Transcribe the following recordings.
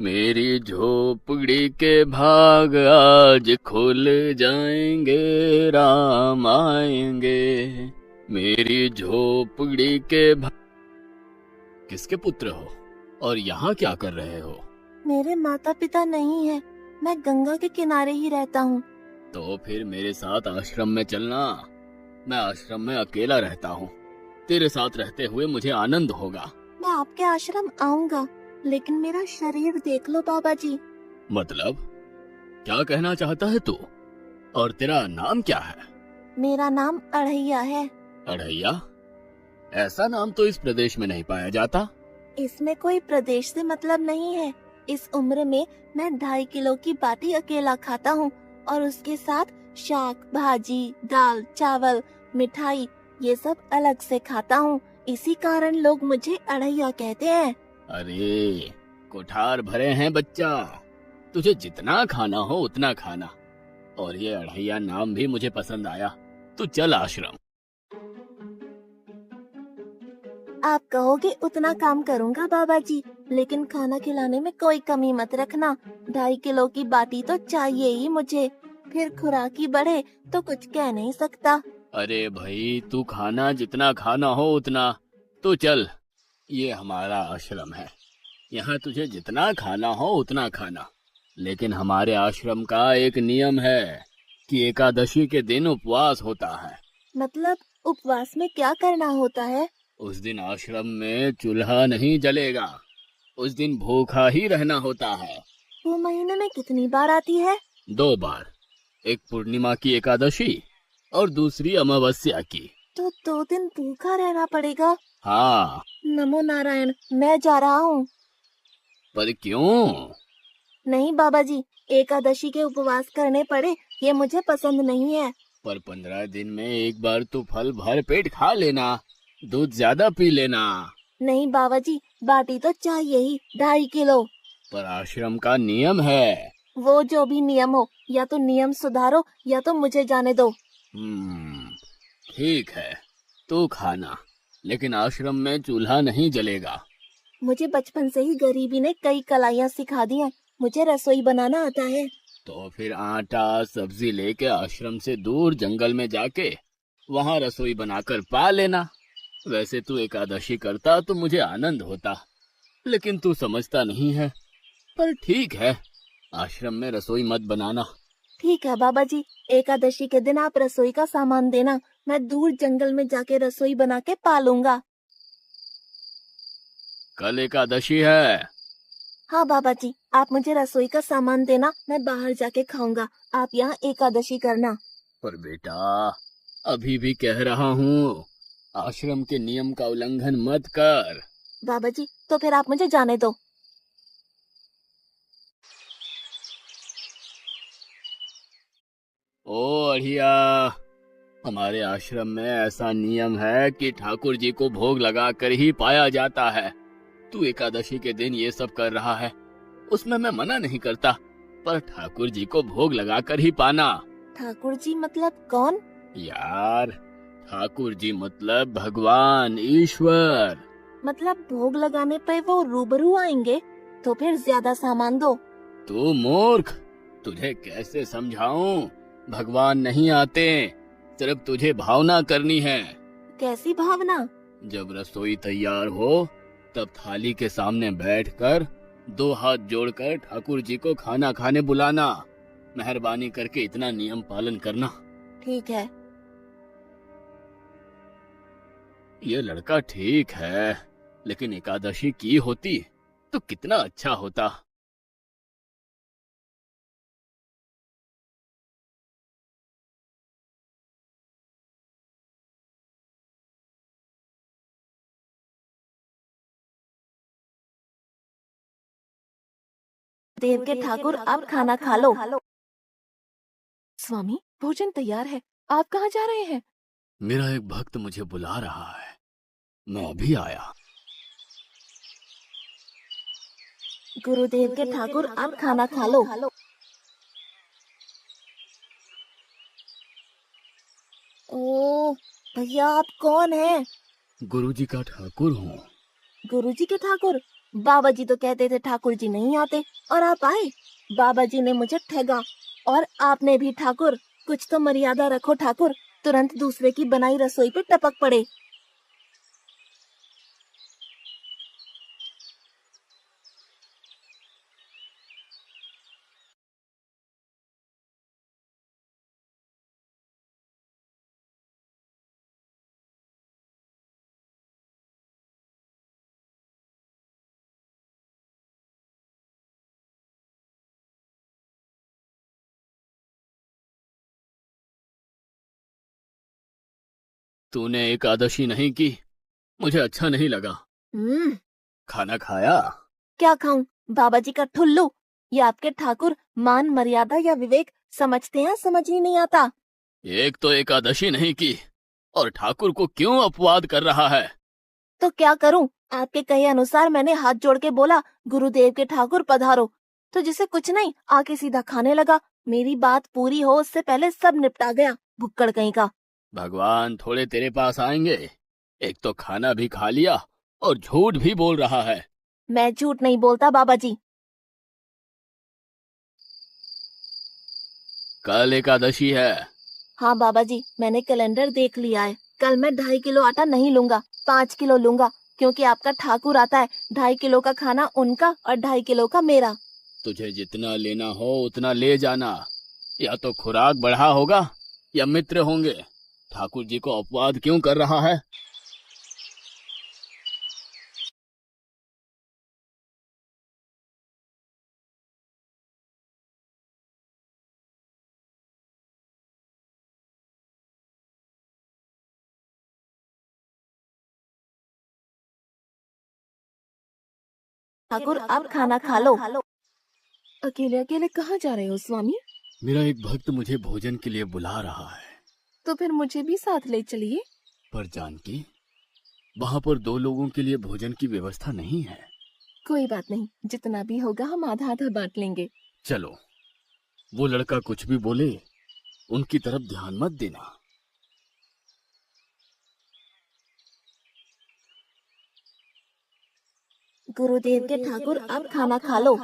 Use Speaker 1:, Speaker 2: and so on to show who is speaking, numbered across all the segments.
Speaker 1: मेरी झोपड़ी के भाग आज खुल जाएंगे, राम आएंगे। मेरी झोपड़ी के भाग। किसके पुत्र हो और यहाँ क्या कर रहे हो?
Speaker 2: मेरे माता पिता नहीं है, मैं गंगा के किनारे ही रहता हूँ।
Speaker 1: तो फिर मेरे साथ आश्रम में चलना। मैं आश्रम में अकेला रहता हूँ। तेरे साथ रहते हुए मुझे आनंद होगा।
Speaker 2: मैं आपके आश्रम आऊंगा, लेकिन मेरा शरीर देख लो बाबा जी।
Speaker 1: मतलब क्या कहना चाहता है तू? और तेरा नाम क्या है?
Speaker 2: मेरा नाम अढ़ैया है।
Speaker 1: अढ़ैया? ऐसा नाम तो इस प्रदेश में नहीं पाया जाता।
Speaker 2: इसमें कोई प्रदेश से मतलब नहीं है। इस उम्र में मैं 2.5 किलो की बाटी अकेला खाता हूँ और उसके साथ शाक, भाजी, दाल, चावल, मिठाई ये सब अलग से खाता हूँ। इसी कारण लोग मुझे अढ़ैया कहते हैं।
Speaker 1: अरे कुठार भरे हैं बच्चा। तुझे जितना खाना हो उतना खाना। और ये अढ़ैया नाम भी मुझे पसंद आया। तू चल आश्रम।
Speaker 2: आप कहोगे उतना काम करूँगा बाबा जी, लेकिन खाना खिलाने में कोई कमी मत रखना। 2.5 किलो की बाटी तो चाहिए ही मुझे, फिर खुराकी बढ़े तो कुछ कह नहीं सकता।
Speaker 1: अरे भाई तू खाना जितना खाना हो उतना। तो चल, ये हमारा आश्रम है। यहाँ तुझे जितना खाना हो उतना खाना। लेकिन हमारे आश्रम का एक नियम है कि एकादशी के दिन उपवास होता है।
Speaker 2: मतलब उपवास में क्या करना होता है?
Speaker 1: उस दिन आश्रम में चूल्हा नहीं जलेगा। उस दिन भूखा ही रहना होता है।
Speaker 2: वो महीने में कितनी बार आती है?
Speaker 1: 2 बार। एक पूर्णिमा की एकादशी और दूसरी अमावस्या की।
Speaker 2: तो 2 दिन भूखा रहना पड़ेगा।
Speaker 1: हाँ।
Speaker 2: नमो नारायण, मैं जा रहा हूँ।
Speaker 1: पर क्यों?
Speaker 2: नहीं बाबा जी, एकादशी के उपवास करने पड़े ये मुझे पसंद नहीं है।
Speaker 1: पर 15 दिन में एक बार तो फल भर पेट खा लेना। दूध ज्यादा पी लेना।
Speaker 2: नहीं बाबा जी, बाटी तो चाहिए ही 2.5 किलो।
Speaker 1: पर आश्रम का नियम है।
Speaker 2: वो जो भी नियम हो, या तो नियम सुधारो या तो मुझे जाने दो।
Speaker 1: ठीक है, तू खाना। लेकिन आश्रम में चूल्हा नहीं जलेगा।
Speaker 2: मुझे बचपन से ही गरीबी ने कई कलाइयाँ सिखा दी हैं। मुझे रसोई बनाना आता है।
Speaker 1: तो फिर आटा सब्जी लेके आश्रम से दूर जंगल में जाके वहाँ रसोई बनाकर पा लेना। वैसे तू एकादशी करता तो मुझे आनंद होता, लेकिन तू समझता नहीं है। पर ठीक है, आश्रम में रसोई मत बनाना।
Speaker 2: ठीक है बाबा जी, एकादशी के दिन आप रसोई का सामान देना, मैं दूर जंगल में जाके रसोई बना के पालूंगा।
Speaker 1: कल एकादशी है।
Speaker 2: हाँ बाबा जी, आप मुझे रसोई का सामान देना, मैं बाहर जाके खाऊंगा। आप यहाँ एकादशी करना।
Speaker 1: पर बेटा, अभी भी कह रहा हूँ, आश्रम के नियम का उल्लंघन मत कर।
Speaker 2: बाबा जी, तो फिर आप मुझे जाने दो।
Speaker 1: ओ अढ़िया, हमारे आश्रम में ऐसा नियम है कि ठाकुर जी को भोग लगाकर ही पाया जाता है। तू एकादशी के दिन ये सब कर रहा है, उसमें मैं मना नहीं करता, पर ठाकुर जी को भोग लगाकर ही पाना।
Speaker 2: ठाकुर जी मतलब कौन?
Speaker 1: यार, ठाकुर जी मतलब भगवान ईश्वर।
Speaker 2: मतलब भोग लगाने पे वो रूबरू आएंगे? तो फिर ज्यादा सामान दो।
Speaker 1: तू मूर्ख, तुझे कैसे समझाऊं? भगवान नहीं आते, सिर्फ तुझे भावना करनी है।
Speaker 2: कैसी भावना?
Speaker 1: जब रसोई तैयार हो तब थाली के सामने बैठकर 2 हाथ जोड़कर ठाकुर जी को खाना खाने बुलाना। मेहरबानी करके इतना नियम पालन करना।
Speaker 2: ठीक है।
Speaker 1: ये लड़का ठीक है, लेकिन एकादशी की होती तो कितना अच्छा होता।
Speaker 2: देव के ठाकुर, आप खाना खा लो। स्वामी, भोजन तैयार है, आप कहाँ जा रहे हैं?
Speaker 1: मेरा एक भक्त मुझे बुला रहा है, मैं अभी आया।
Speaker 2: गुरुदेव के ठाकुर, आप खाना खा लो। ओ भैया, आप कौन हैं?
Speaker 1: गुरुजी का ठाकुर हूँ।
Speaker 2: गुरुजी के ठाकुर? बाबा जी तो कहते थे ठाकुर जी नहीं आते और आप आए। बाबा जी ने मुझे ठगा और आपने भी ठाकुर। कुछ तो मर्यादा रखो ठाकुर, तुरंत दूसरे की बनाई रसोई पे टपक पड़े।
Speaker 1: तूने एकादशी नहीं की, मुझे अच्छा नहीं लगा।
Speaker 2: हम्म।
Speaker 1: खाना खाया?
Speaker 2: क्या खाऊं? बाबा जी का ठुल्लू। ये आपके ठाकुर मान मर्यादा या विवेक समझते हैं, समझ ही नहीं आता।
Speaker 1: एक तो एकादशी नहीं की और ठाकुर को क्यों अपवाद कर रहा है?
Speaker 2: तो क्या करूं? आपके कहे अनुसार मैंने हाथ जोड़ के बोला गुरुदेव के ठाकुर पधारो, तो जिसे कुछ नहीं आके सीधा खाने लगा। मेरी बात पूरी हो उससे पहले सब निपटा गया, भुक्कड़ कहीं का।
Speaker 1: भगवान थोड़े तेरे पास आएंगे। एक तो खाना भी खा लिया और झूठ भी बोल रहा है।
Speaker 2: मैं झूठ नहीं बोलता बाबा जी।
Speaker 1: कल एकादशी है।
Speaker 2: हाँ बाबा जी, मैंने कैलेंडर देख लिया है। कल मैं 2.5 किलो आटा नहीं लूंगा, 5 किलो लूंगा, क्योंकि आपका ठाकुर आता है। 2.5 किलो का खाना उनका और 2.5 किलो का मेरा।
Speaker 1: तुझे जितना लेना हो उतना ले जाना। या तो खुराक बढ़ा होगा या मित्र होंगे। ठाकुर जी को अपवाद क्यों कर रहा है?
Speaker 2: ठाकुर आप खाना खा लो। अकेले अकेले कहाँ जा रहे हो स्वामी?
Speaker 1: मेरा एक भक्त मुझे भोजन के लिए बुला रहा है।
Speaker 2: तो फिर मुझे भी साथ ले चलिए।
Speaker 1: पर जानकी, वहां पर 2 लोगों के लिए भोजन की व्यवस्था नहीं है।
Speaker 2: कोई बात नहीं, जितना भी होगा हम आधा आधा बांट लेंगे।
Speaker 1: चलो, वो लड़का कुछ भी बोले उनकी तरफ ध्यान मत देना।
Speaker 2: गुरुदेव के ठाकुर आप खाना खा लो।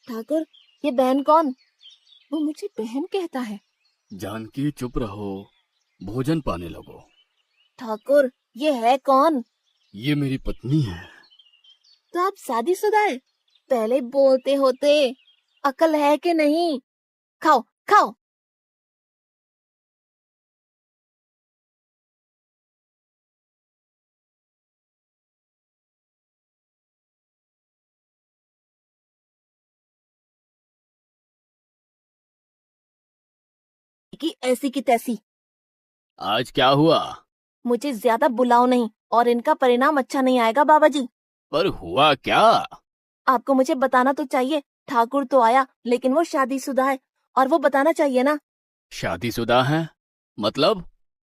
Speaker 2: ठाकुर, ये बहन कौन? वो मुझे बहन कहता है।
Speaker 1: जानकी चुप रहो, भोजन पाने लगो।
Speaker 2: ठाकुर, ये है कौन?
Speaker 1: ये मेरी पत्नी है।
Speaker 2: तो आप शादीशुदा है? पहले बोलते होते। अकल है कि नहीं? खाओ खाओ। कि ऐसी की तैसी।
Speaker 1: आज क्या हुआ?
Speaker 2: मुझे ज्यादा बुलाओ नहीं, और इनका परिणाम अच्छा नहीं आएगा बाबा जी।
Speaker 1: पर हुआ क्या?
Speaker 2: आपको मुझे बताना तो चाहिए। ठाकुर तो आया, लेकिन वो शादीशुदा है, और वो बताना चाहिए ना।
Speaker 1: शादीशुदा है? मतलब?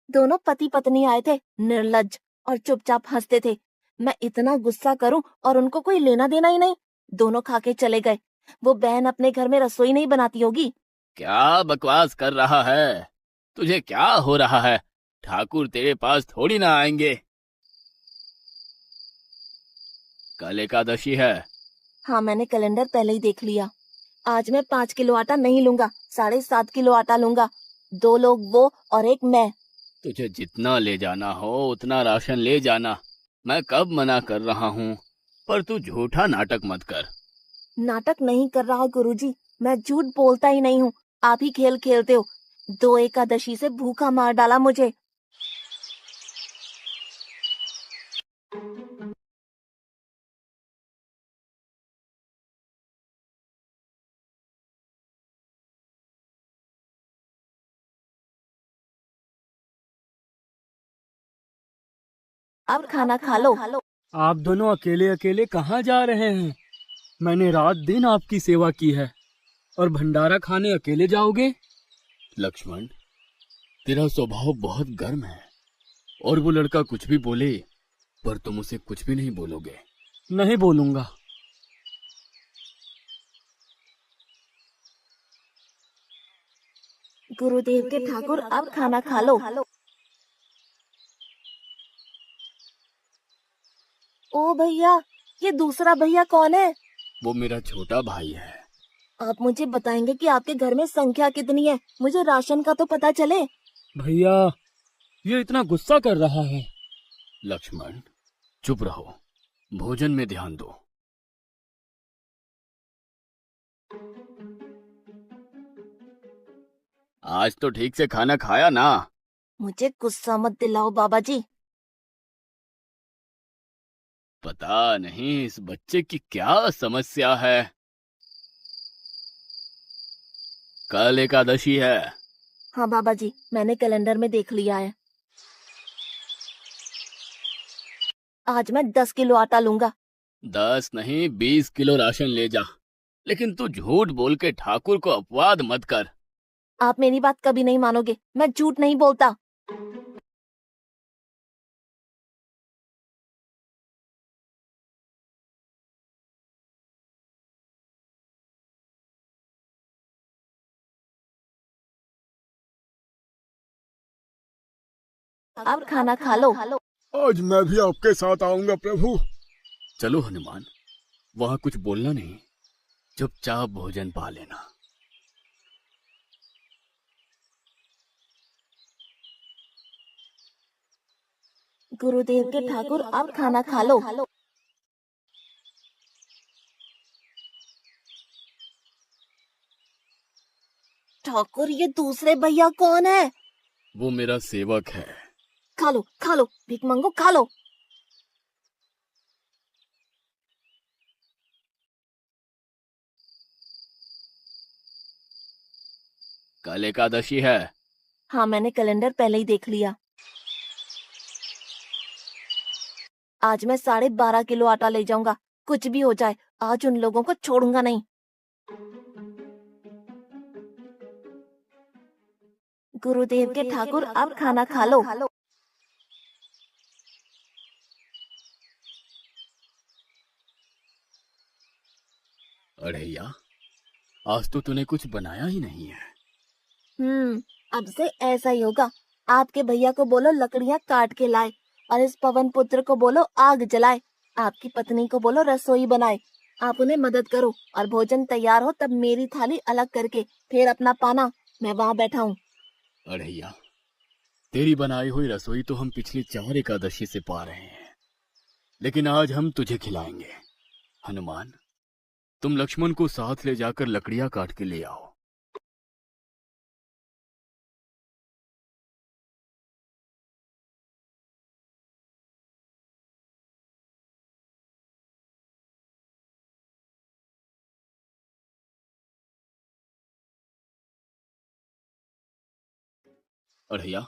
Speaker 2: दोनों पति पत्नी आए थे, निर्लज्ज, और चुपचाप हंसते थे। मैं इतना गुस्सा करूं और उनको कोई लेना देना ही नहीं। दोनों खा के चले गए। वो बहन अपने घर में रसोई नहीं बनाती होगी।
Speaker 1: क्या बकवास कर रहा है? तुझे क्या हो रहा है? ठाकुर तेरे पास थोड़ी ना आएंगे। कल एकादशी है।
Speaker 2: हाँ, मैंने कैलेंडर पहले ही देख लिया। आज मैं 5 किलो आटा नहीं लूंगा, 7.5 किलो आटा लूंगा। 2 लोग वो और एक मैं।
Speaker 1: तुझे जितना ले जाना हो उतना राशन ले जाना। मैं कब मना कर रहा हूँ। पर तू झूठा नाटक मत कर।
Speaker 2: नाटक नहीं कर रहा गुरुजी, मैं झूठ बोलता ही नहीं हूँ। आप ही खेल खेलते हो। 2 एकादशी से भूखा मार डाला मुझे। अब खाना खा लो।
Speaker 3: आप दोनों अकेले अकेले कहाँ जा रहे हैं? मैंने रात दिन आपकी सेवा की है और भंडारा खाने अकेले जाओगे?
Speaker 1: लक्ष्मण, तेरा स्वभाव बहुत गर्म है और वो लड़का कुछ भी बोले पर तुम उसे कुछ भी नहीं बोलोगे।
Speaker 3: नहीं बोलूंगा।
Speaker 2: गुरुदेव के ठाकुर अब खाना खा लो। ओ भैया, ये दूसरा भैया कौन है?
Speaker 1: वो मेरा छोटा भाई है।
Speaker 2: आप मुझे बताएंगे कि आपके घर में संख्या कितनी है? मुझे राशन का तो पता चले।
Speaker 3: भैया, ये इतना गुस्सा कर रहा है।
Speaker 1: लक्ष्मण, चुप रहो, भोजन में ध्यान दो। आज तो ठीक से खाना खाया ना?
Speaker 2: मुझे गुस्सा मत दिलाओ बाबा जी।
Speaker 1: पता नहीं इस बच्चे की क्या समस्या है। कल एकादशी है।
Speaker 2: हाँ बाबा जी, मैंने कैलेंडर में देख लिया है। आज मैं 10 किलो आटा लूंगा।
Speaker 1: 10 नहीं 20 किलो राशन ले जा, लेकिन तू झूठ बोल के ठाकुर को अपवाद मत कर।
Speaker 2: आप मेरी बात कभी नहीं मानोगे, मैं झूठ नहीं बोलता। अब खाना खा लो।
Speaker 4: आज मैं भी आपके साथ आऊंगा प्रभु।
Speaker 1: चलो हनुमान, वहां कुछ बोलना नहीं, चुपचाप भोजन पा लेना।
Speaker 2: गुरुदेव के ठाकुर, अब खाना खा लो। ठाकुर, ये दूसरे भैया कौन है?
Speaker 1: वो मेरा सेवक है।
Speaker 2: खा लो, भीख मंगो, खा लो।
Speaker 1: कल एकादशी है।
Speaker 2: हाँ, मैंने कैलेंडर पहले ही देख लिया। आज मैं 12.5 किलो आटा ले जाऊंगा। कुछ भी हो जाए, आज उन लोगों को छोड़ूंगा नहीं। गुरुदेव के ठाकुर, अब खाना खा लो।
Speaker 1: अड़ैया, आज तो तूने कुछ बनाया ही नहीं है।
Speaker 2: अब से ऐसा ही होगा। आपके भैया को बोलो लकड़ियां काट के लाए, और इस पवन पुत्र को बोलो आग जलाए। आपकी पत्नी को बोलो रसोई बनाए। आप उन्हें मदद करो, और भोजन तैयार हो तब मेरी थाली अलग करके फिर अपना पाना, मैं वहाँ बैठा हूँ।
Speaker 1: अड़ैया, तेरी बनाई हुई रसोई तो हम पिछली 4 एकादशी से पा रहे हैं, लेकिन आज हम तुझे खिलाएंगे। हनुमान, तुम लक्ष्मण को साथ ले जाकर लकड़ियां काट के ले आओ। अड़ैया,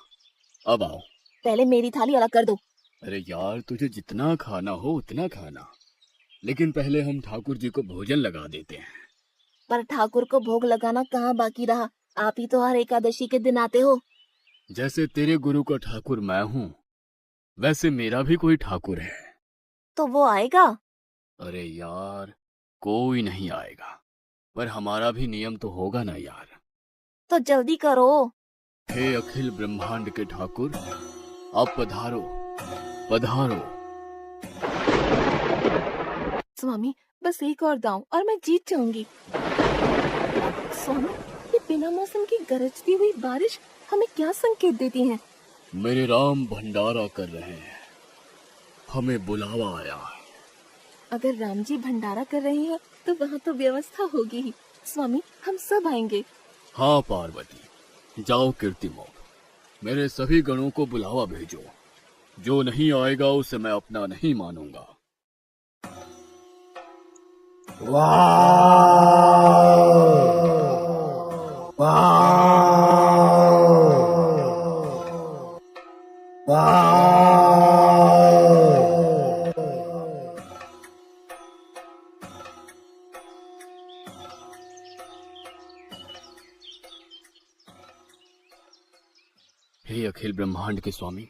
Speaker 1: अब आओ।
Speaker 2: पहले मेरी थाली अलग कर दो।
Speaker 1: अरे यार, तुझे जितना खाना हो उतना खाना, लेकिन पहले हम ठाकुर जी को भोजन लगा देते हैं।
Speaker 2: पर ठाकुर को भोग लगाना कहाँ बाकी रहा? आप ही तो हर एकादशी के दिन आते हो।
Speaker 1: जैसे तेरे गुरु का ठाकुर मैं हूँ, वैसे मेरा भी कोई ठाकुर है।
Speaker 2: तो वो आएगा?
Speaker 1: अरे यार, कोई नहीं आएगा, पर हमारा भी नियम तो होगा ना यार।
Speaker 2: तो जल्दी करो।
Speaker 1: हे अखिल ब्रह्मांड के ठाकुर, आप पधारो, पधारो।
Speaker 2: स्वामी, बस एक और दांव और मैं जीत जाऊंगी। स्वामी, ये बिना मौसम की गरजती हुई बारिश हमें क्या संकेत देती है?
Speaker 1: मेरे राम भंडारा कर रहे हैं, हमें बुलावा आया है।
Speaker 2: अगर राम जी भंडारा कर रहे हैं तो वहाँ तो व्यवस्था होगी ही। स्वामी, हम सब आएंगे।
Speaker 1: हाँ पार्वती, जाओ कीर्तिमोह, मेरे सभी गणों को बुलावा भेजो। जो नहीं आएगा उसे मैं अपना नहीं मानूंगा। हे अखिल ब्रह्मांड के स्वामी,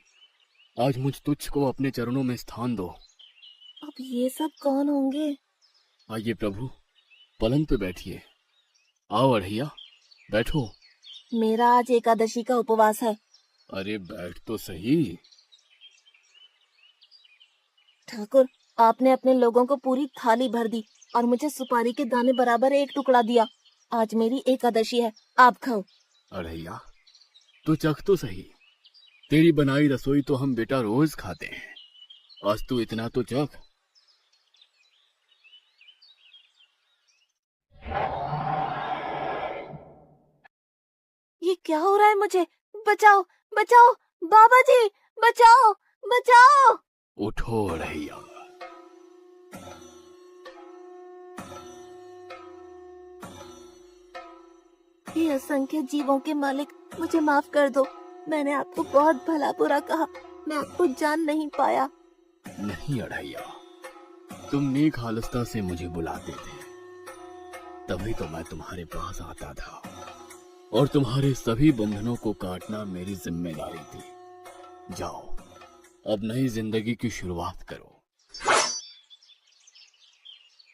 Speaker 1: आज मुझ तुच्छ को अपने चरणों में स्थान दो।
Speaker 2: अब ये सब कौन होंगे?
Speaker 1: आइए प्रभु, पलंग पे बैठिए। आओ अढ़ैया, बैठो।
Speaker 2: मेरा आज एकादशी का उपवास है।
Speaker 1: अरे बैठ तो सही।
Speaker 2: ठाकुर, आपने अपने लोगों को पूरी थाली भर दी और मुझे सुपारी के दाने बराबर एक टुकड़ा दिया। आज मेरी एकादशी है, आप खाओ।
Speaker 1: अड़ैया, तू चख तो सही। तेरी बनाई रसोई तो हम बेटा रोज खाते हैं, आज तू इतना तो चख।
Speaker 2: ये क्या हो रहा है मुझे? बचाओ, बचाओ, बाबा जी, बचाओ, बचाओ।
Speaker 1: उठो अड़ैया।
Speaker 2: ये असंख्य जीवों के मालिक, मुझे माफ कर दो। मैंने आपको बहुत भला बुरा कहा, मैं आपको जान नहीं पाया।
Speaker 1: नहीं अड़ैया, तुम नेक हालस्ता से मुझे बुलाते थे, तभी तो मैं तुम्हारे पास आता था, और तुम्हारे सभी बंधनों को काटना मेरी जिम्मेदारी थी। जाओ, अब नई जिंदगी की शुरुआत करो।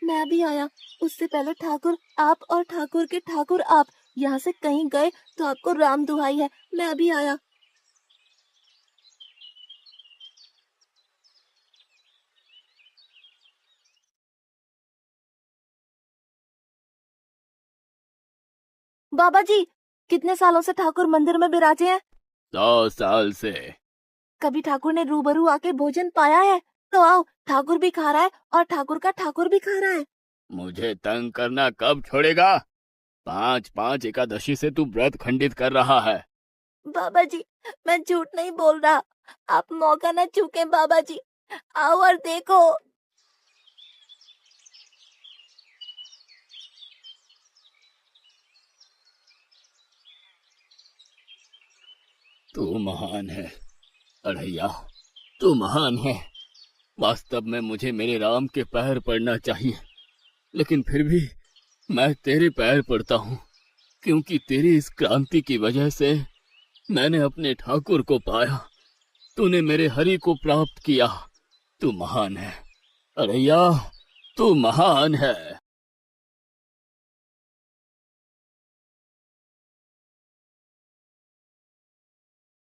Speaker 2: मैं भी आया, उससे पहले ठाकुर आप और ठाकुर के ठाकुर आप यहाँ से कहीं गए तो आपको राम दुहाई है, मैं भी आया। बाबा जी, कितने सालों से ठाकुर मंदिर में विराजे हैं?
Speaker 1: 100 साल से।
Speaker 2: कभी ठाकुर ने रूबरू आके भोजन पाया है? तो आओ, ठाकुर भी खा रहा है और ठाकुर का ठाकुर भी खा रहा है।
Speaker 1: मुझे तंग करना कब छोड़ेगा? 5-5 एकादशी से तू व्रत खंडित कर रहा है।
Speaker 2: बाबा जी, मैं झूठ नहीं बोल रहा, आप मौका न चूकें बाबा जी, आओ और देखो।
Speaker 1: तू महान है अड़ैया, तू महान है। वास्तव में मुझे मेरे राम के पैर पड़ना चाहिए, लेकिन फिर भी मैं तेरे पैर पड़ता हूँ, क्योंकि तेरी इस क्रांति की वजह से मैंने अपने ठाकुर को पाया। तूने मेरे हरि को प्राप्त किया। तू महान है अड़ैया, तू महान है।